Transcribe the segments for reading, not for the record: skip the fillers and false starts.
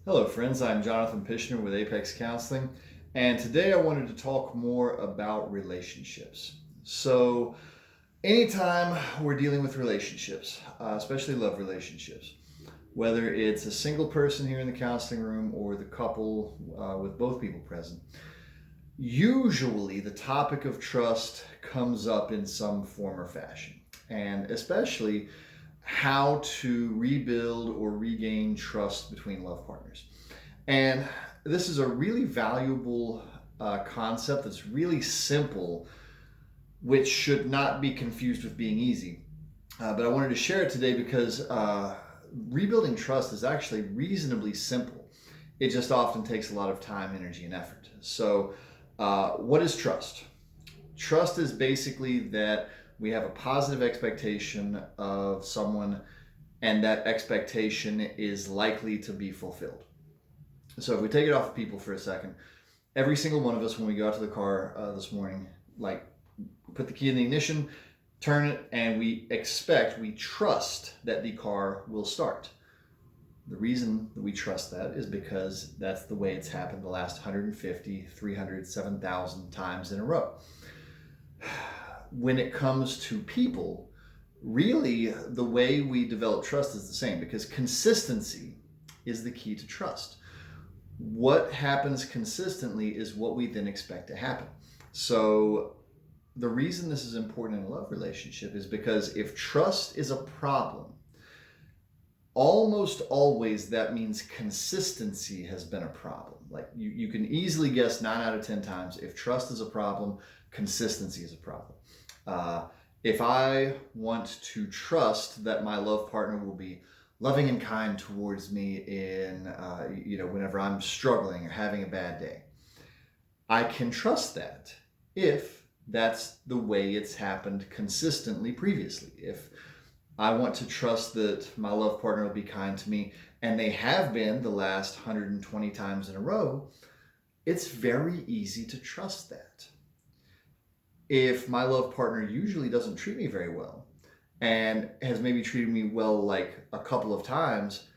Hello, friends. I'm Jonathan Pishner with Apex Counseling, and today I wanted to talk more about relationships. So, anytime we're dealing with relationships, especially love relationships, whether it's a single person here in the counseling room or the couple with both people present, usually the topic of trust comes up in some form or fashion, and especially how to rebuild or regain trust between love partners. And this is a really valuable concept that's really simple, which should not be confused with being easy. But I wanted to share it today because rebuilding trust is actually reasonably simple. It just often takes a lot of time, energy, and effort. So, what is trust? Trust is basically that we have a positive expectation of someone, and that expectation is likely to be fulfilled. So, if we take it off of people for a second, every single one of us, when we go out to the car this morning, like put the key in the ignition, turn it, and we trust that the car will start. The reason that we trust that is because that's the way it's happened the last 150, 300, 7,000 times in a row. When it comes to people, really the way we develop trust is the same because consistency is the key to trust. What happens consistently is what we then expect to happen. So, the reason this is important in a love relationship is because if trust is a problem, almost always that means consistency has been a problem. Like you can easily guess 9 out of 10 times if trust is a problem, consistency is a problem. If I want to trust that my love partner will be loving and kind towards me in, whenever I'm struggling or having a bad day, I can trust that if that's the way it's happened consistently previously. If I want to trust that my love partner will be kind to me, and they have been the last 120 times in a row, it's very easy to trust that. If my love partner usually doesn't treat me very well and has maybe treated me well like a couple of times,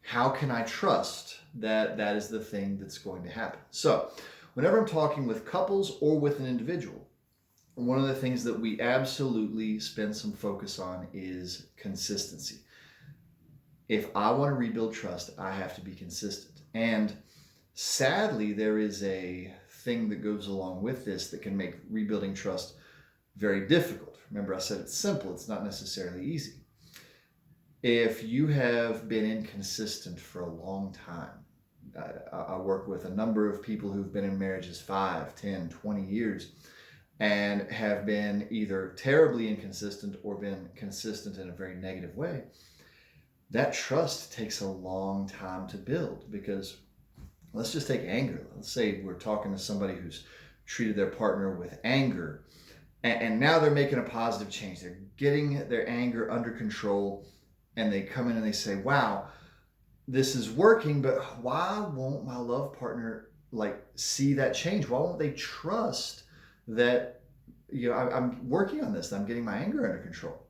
how can I trust that that is the thing that's going to happen? So, whenever I'm talking with couples or with an individual, one of the things that we absolutely spend some focus on is consistency. If I want to rebuild trust, I have to be consistent. And sadly, there is a thing that goes along with this that can make rebuilding trust very difficult. Remember, I said it's simple, it's not necessarily easy. If you have been inconsistent for a long time, I work with a number of people who've been in marriages 5, 10, 20 years and have been either terribly inconsistent or been consistent in a very negative way. That trust takes a long time to build because let's just take anger. Let's say we're talking to somebody who's treated their partner with anger, and now they're making a positive change. They're getting their anger under control, and they come in and they say, wow, this is working, but why won't my love partner see that change? Why won't they trust that I'm working on this, I'm getting my anger under control?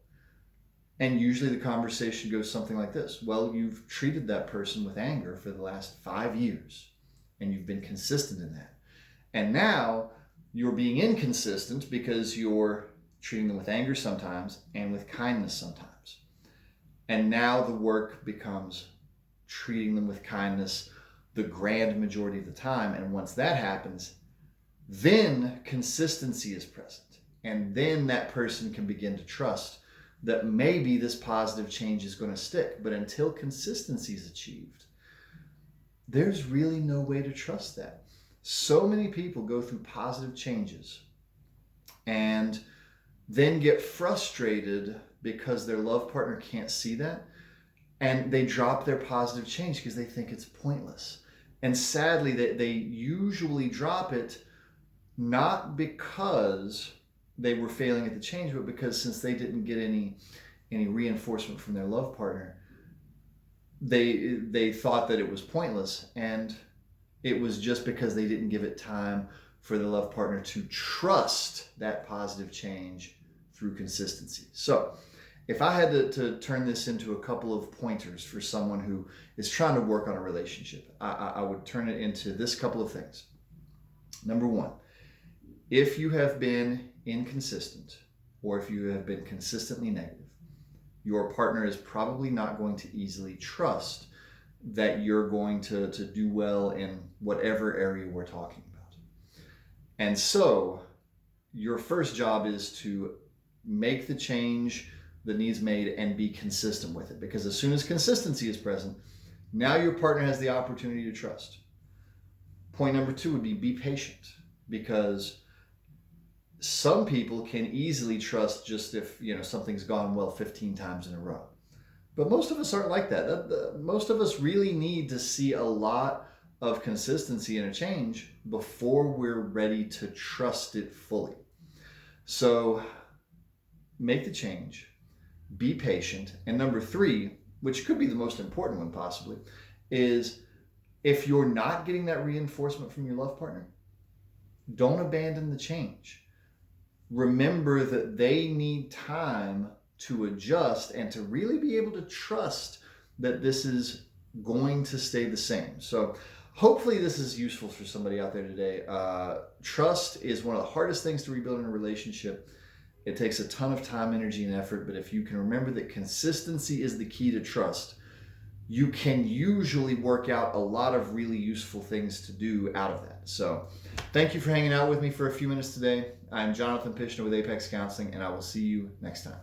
And usually the conversation goes something like this: well, you've treated that person with anger for the last 5 years, and you've been consistent in that. And now you're being inconsistent because you're treating them with anger sometimes and with kindness sometimes. And now the work becomes treating them with kindness the grand majority of the time. And once that happens, then consistency is present. And then that person can begin to trust that maybe this positive change is going to stick. But until consistency is achieved, there's really no way to trust that. So many people go through positive changes and then get frustrated because their love partner can't see that, and they drop their positive change because they think it's pointless. And sadly, they usually drop it not because they were failing at the change, but because since they didn't get any reinforcement from their love partner, they thought that it was pointless, and it was just because they didn't give it time for the love partner to trust that positive change through consistency. So if I had to turn this into a couple of pointers for someone who is trying to work on a relationship, I would turn it into this couple of things. Number one, if you have been inconsistent or if you have been consistently negative, your partner is probably not going to easily trust that you're going to do well in whatever area we're talking about. And so your first job is to make the change that needs made and be consistent with it. Because as soon as consistency is present, now your partner has the opportunity to trust. Point number two would be patient, because some people can easily trust just if something's gone well 15 times in a row. But most of us aren't like that. Most of us really need to see a lot of consistency in a change before we're ready to trust it fully. So make the change, be patient. And number three, which could be the most important one possibly, is if you're not getting that reinforcement from your love partner, don't abandon the change. Remember that they need time to adjust and to really be able to trust that this is going to stay the same. So hopefully this is useful for somebody out there today. Trust is one of the hardest things to rebuild in a relationship. It takes a ton of time, energy, and effort, but if you can remember that consistency is the key to trust, you can usually work out a lot of really useful things to do out of that. So thank you for hanging out with me for a few minutes today. I'm Jonathan Pishner with Apex Counseling, and I will see you next time.